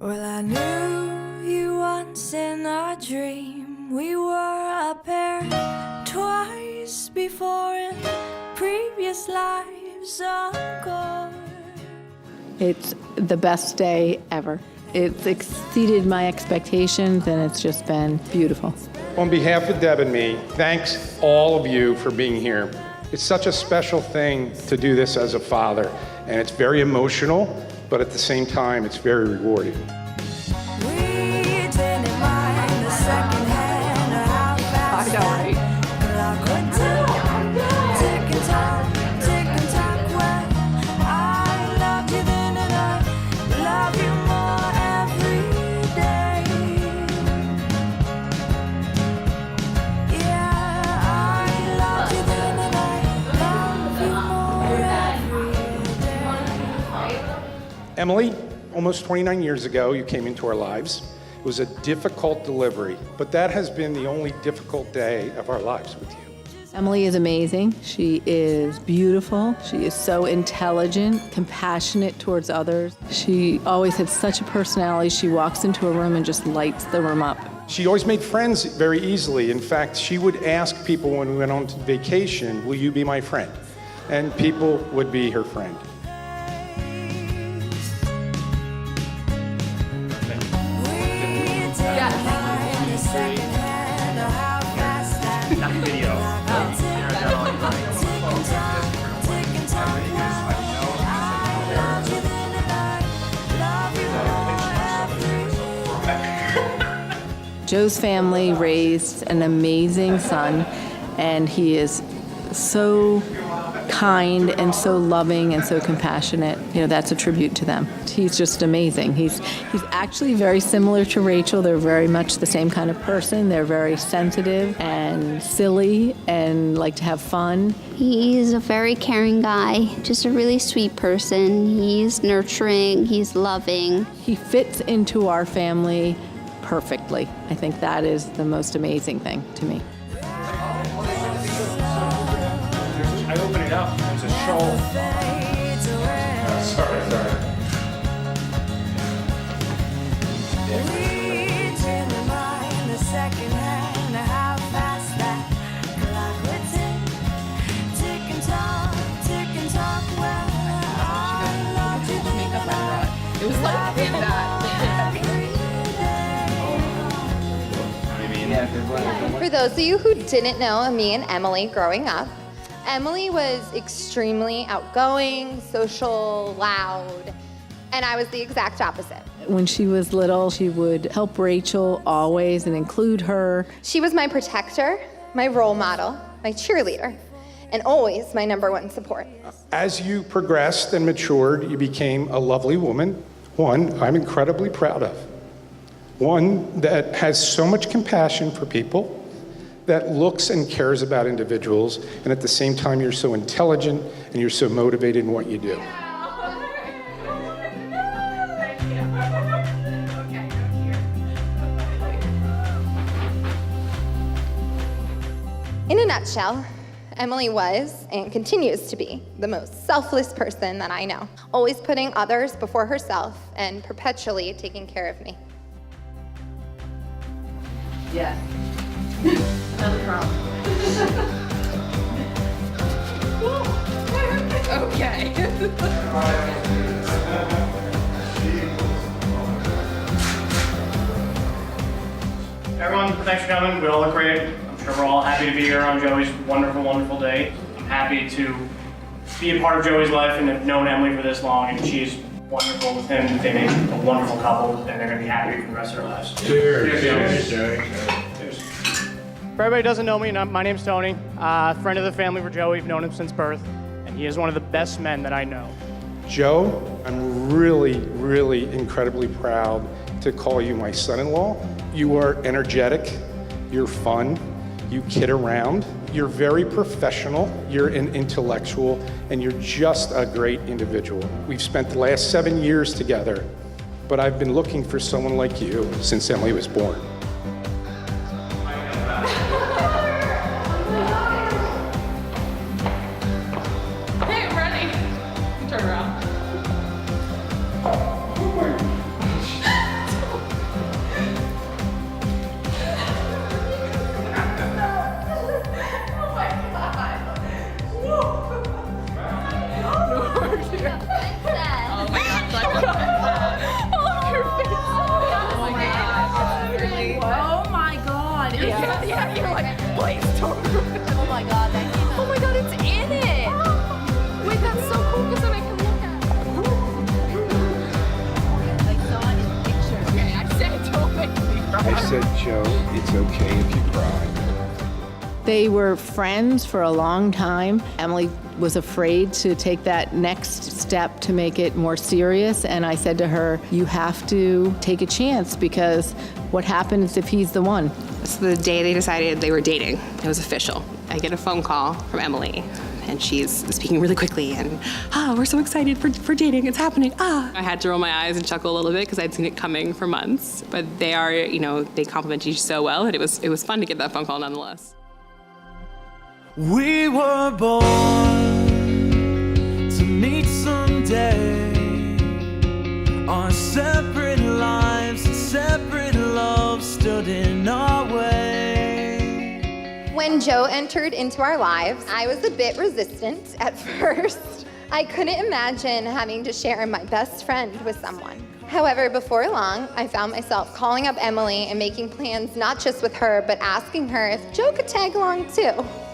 Well, I knew you once in a dream. We were a pair twice before in previous lives gone. It's the best day ever. It's exceeded my expectations, and it's just been beautiful. On behalf of Deb and me, thanks all of you for being here. It's such a special thing to do this as a father, and it's very emotional, but at the same time, it's very rewarding. I know, right? Emily, almost 29 years ago, you came into our lives. It was a difficult delivery, but that has been the only difficult day of our lives with you. Emily is amazing. She is beautiful. She is so intelligent, compassionate towards others. She always had such a personality. She walks into a room and just lights the room up. She always made friends very easily. In fact, she would ask people when we went on vacation, will you be my friend? And people would be her friend. Joe's family raised an amazing son, and he is so kind and so loving and so compassionate. You know, that's a tribute to them. He's just amazing. He's actually very similar to Rachel. They're very much the same kind of person. They're very sensitive and silly and like to have fun. He's a very caring guy, just a really sweet person. He's nurturing, he's loving. He fits into our family perfectly. I think that is the most amazing thing to me. I open it up, there's a shawl. Sorry. It was like in that. For those of you who didn't know me and Emily growing up, Emily was extremely outgoing, social, loud, and I was the exact opposite. When she was little, she would help Rachel always and include her. She was my protector, my role model, my cheerleader, and always my #1 support. As you progressed and matured, you became a lovely woman, one I'm incredibly proud of. One that has so much compassion for people, that looks and cares about individuals, and at the same time you're so intelligent and you're so motivated in what you do. In a nutshell, Emily was and continues to be the most selfless person that I know, always putting others before herself and perpetually taking care of me. Yeah. Another problem. Okay. Everyone, thanks for coming. We all look great. I'm sure we're all happy to be here on Joey's wonderful, wonderful day. I'm happy to be a part of Joey's life and have known Emily for this long, and she's wonderful with him. They make a wonderful couple, and they're going to be happy for the rest of their lives. Cheers. Cheers. For everybody who doesn't know me, my name's Tony. Friend of the family for Joey. We've known him since birth, and he is one of the best men that I know. Joe, I'm really, really incredibly proud to call you my son-in-law. You are energetic, you're fun, you kid around, you're very professional, you're an intellectual, and you're just a great individual. We've spent the last 7 years together, but I've been looking for someone like you since Emily was born. Hey, I'm ready. Turn around. said, Joe, it's okay if you cry. They were friends for a long time. Emily was afraid to take that next step to make it more serious, and I said to her, you have to take a chance, because what happens if he's the one? So the day they decided they were dating, it was official. I get a phone call from Emily, and she's speaking really quickly, and we're so excited for dating, it's happening, I had to roll my eyes and chuckle a little bit because I'd seen it coming for months. But they are, they compliment you so well that it was fun to get that phone call nonetheless. We were born to meet someday. Our separate lives and separate loves stood in our way. When Joe entered into our lives, I was a bit resistant at first. I couldn't imagine having to share my best friend with someone. However, before long, I found myself calling up Emily and making plans not just with her, but asking her if Joe could tag along too.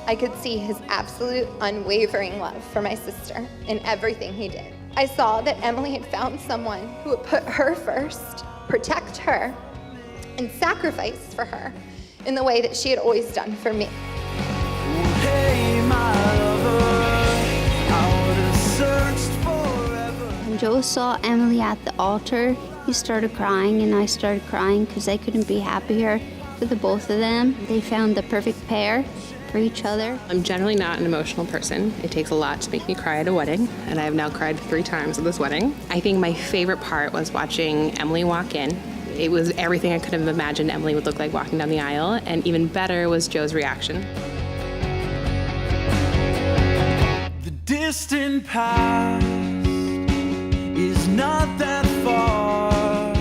I could see his absolute unwavering love for my sister in everything he did. I saw that Emily had found someone who would put her first, protect her, and sacrifice for her in the way that she had always done for me. Hey, my lover, I would have searched forever. When Joe saw Emily at the altar, he started crying and I started crying because I couldn't be happier for the both of them. They found the perfect pair for each other. I'm generally not an emotional person. It takes a lot to make me cry at a wedding, and I have now cried 3 times at this wedding. I think my favorite part was watching Emily walk in. It was everything I could have imagined Emily would look like walking down the aisle, and even better was Joe's reaction. The distant past is not that far.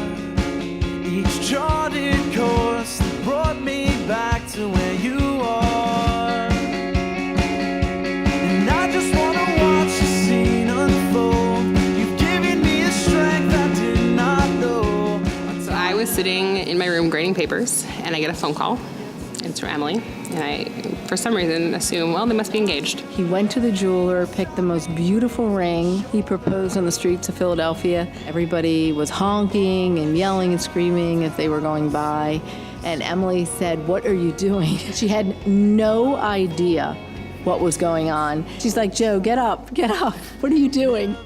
Each charted course that brought me back to where you are. And I just want to watch the scene unfold. You've given me a strength I did not know. So I was sitting in my room grading papers, and I get a phone call. It's from Emily, and I, for some reason, assume, well, they must be engaged. He went to the jeweler, picked the most beautiful ring. He proposed on the streets of Philadelphia. Everybody was honking and yelling and screaming as they were going by. And Emily said, "What are you doing?" She had no idea what was going on. She's like, "Joe, get up, get up. What are you doing?"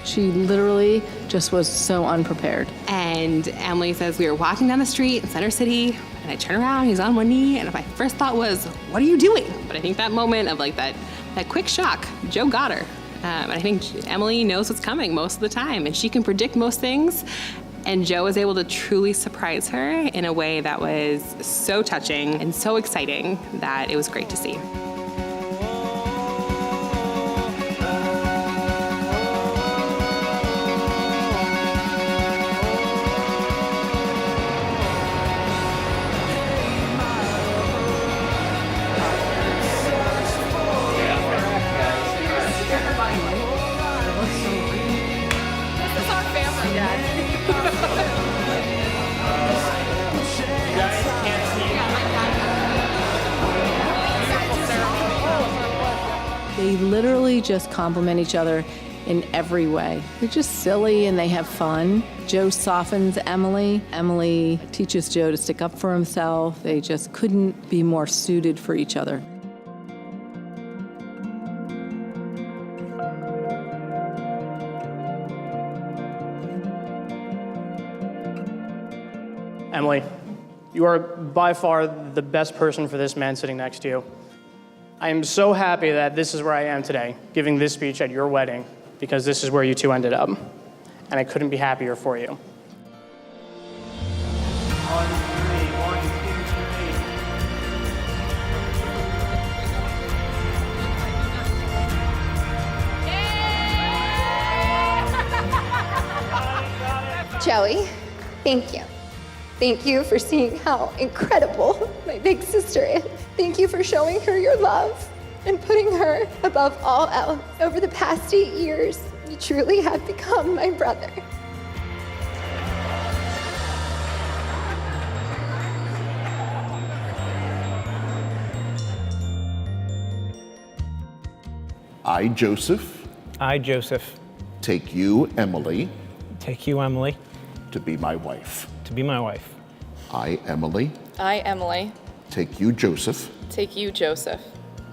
She literally just was so unprepared. And Emily says, we were walking down the street in Center City, and I turn around, he's on one knee, and my first thought was, what are you doing? But I think that moment of like that quick shock, Joe got her. And I think Emily knows what's coming most of the time, and she can predict most things. And Joe was able to truly surprise her in a way that was so touching and so exciting that it was great to see. They literally just compliment each other in every way. They're just silly and they have fun. Joe softens Emily. Emily teaches Joe to stick up for himself. They just couldn't be more suited for each other. Emily, you are by far the best person for this man sitting next to you. I am so happy that this is where I am today, giving this speech at your wedding, because this is where you two ended up. And I couldn't be happier for you. 1, 2, 3. Joey, thank you. Thank you for seeing how incredible my big sister is. Thank you for showing her your love and putting her above all else. Over the past 8 years, you truly have become my brother. I, Joseph, Take you, Emily, to be my wife. I, Emily, I, Emily, take you, Joseph, take you, Joseph,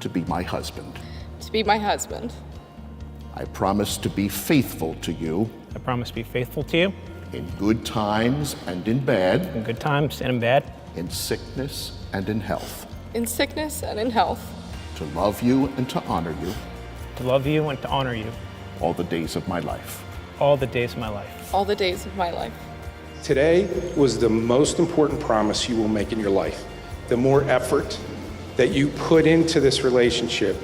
to be my husband. to be my husband. I promise to be faithful to you in good times and in bad, in sickness and in health, In sickness and in health. to love you and to honor you all the days of my life. All the days of my life. Today was the most important promise you will make in your life. The more effort that you put into this relationship,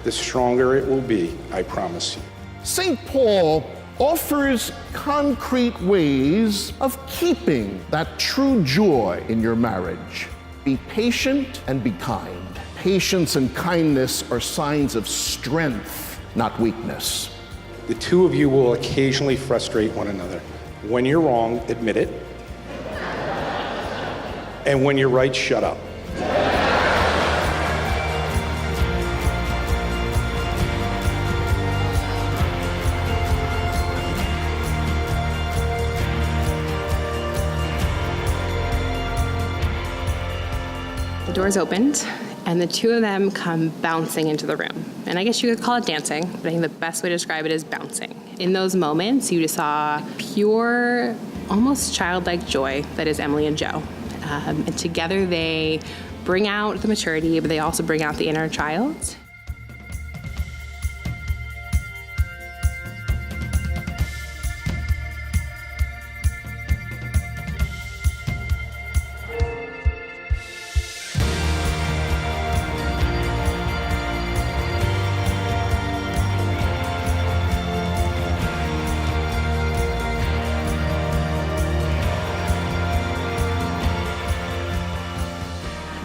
the stronger it will be, I promise you. St. Paul offers concrete ways of keeping that true joy in your marriage. Be patient and be kind. Patience and kindness are signs of strength, not weakness. The two of you will occasionally frustrate one another. When you're wrong, admit it. And when you're right, shut up. The doors opened, and the two of them come bouncing into the room. And I guess you could call it dancing, but I think the best way to describe it is bouncing. In those moments, you just saw pure, almost childlike joy that is Emily and Joe. And together they bring out the maturity, but they also bring out the inner child.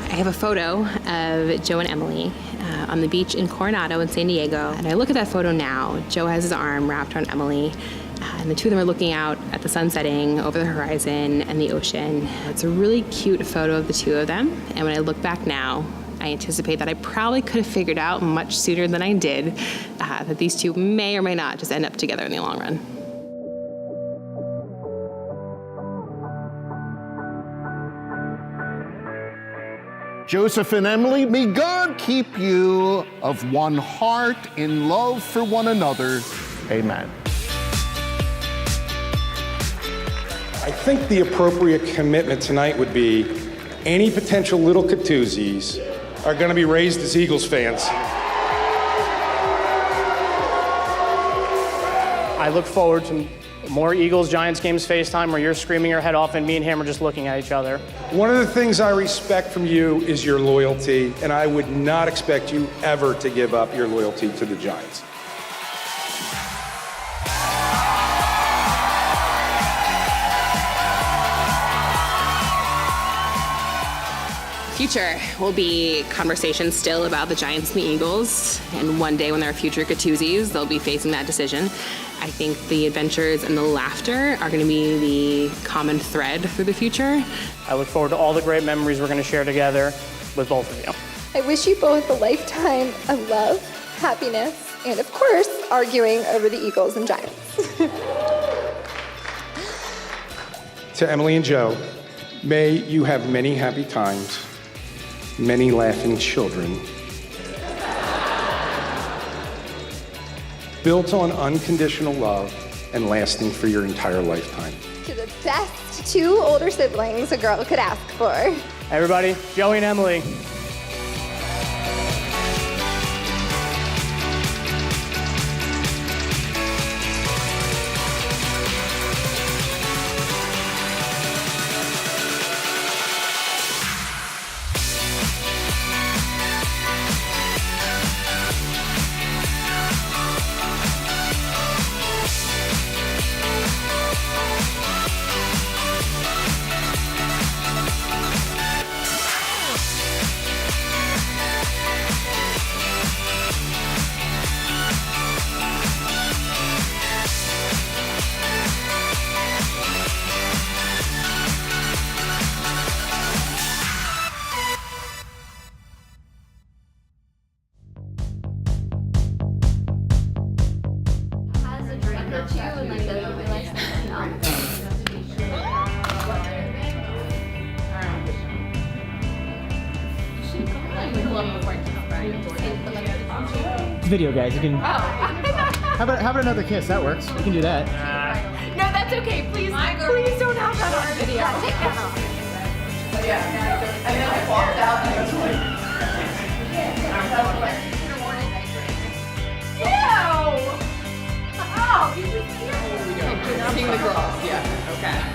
I have a photo of Joe and Emily on the beach in Coronado in San Diego. And I look at that photo now. Joe has his arm wrapped around Emily, and the two of them are looking out at the sun setting over the horizon and the ocean. It's a really cute photo of the two of them. And when I look back now, I anticipate that I probably could have figured out much sooner than I did that these two may or may not just end up together in the long run. Joseph and Emily, may God keep you of one heart in love for one another. Amen. I think the appropriate commitment tonight would be any potential little Catuzis are going to be raised as Eagles fans. I look forward to more Eagles-Giants games FaceTime where you're screaming your head off and me and him are just looking at each other. One of the things I respect from you is your loyalty, and I would not expect you ever to give up your loyalty to the Giants. Future will be conversations still about the Giants and the Eagles, and one day when there are future Catuzis, they'll be facing that decision. I think the adventures and the laughter are going to be the common thread through the future. I look forward to all the great memories we're going to share together with both of you. I wish you both a lifetime of love, happiness, and of course, arguing over the Eagles and Giants. To Emily and Joe, may you have many happy times, many laughing children, built on unconditional love and lasting for your entire lifetime. To the best two older siblings a girl could ask for. Everybody, Joey and Emily. video, guys. You can. How about another kiss? That works. We can do that. No, that's okay. Please don't have that on video. Take that off. Yeah. And then I walked out and I was like, ew! Oh, you just seeing the gloves. Yeah. Okay.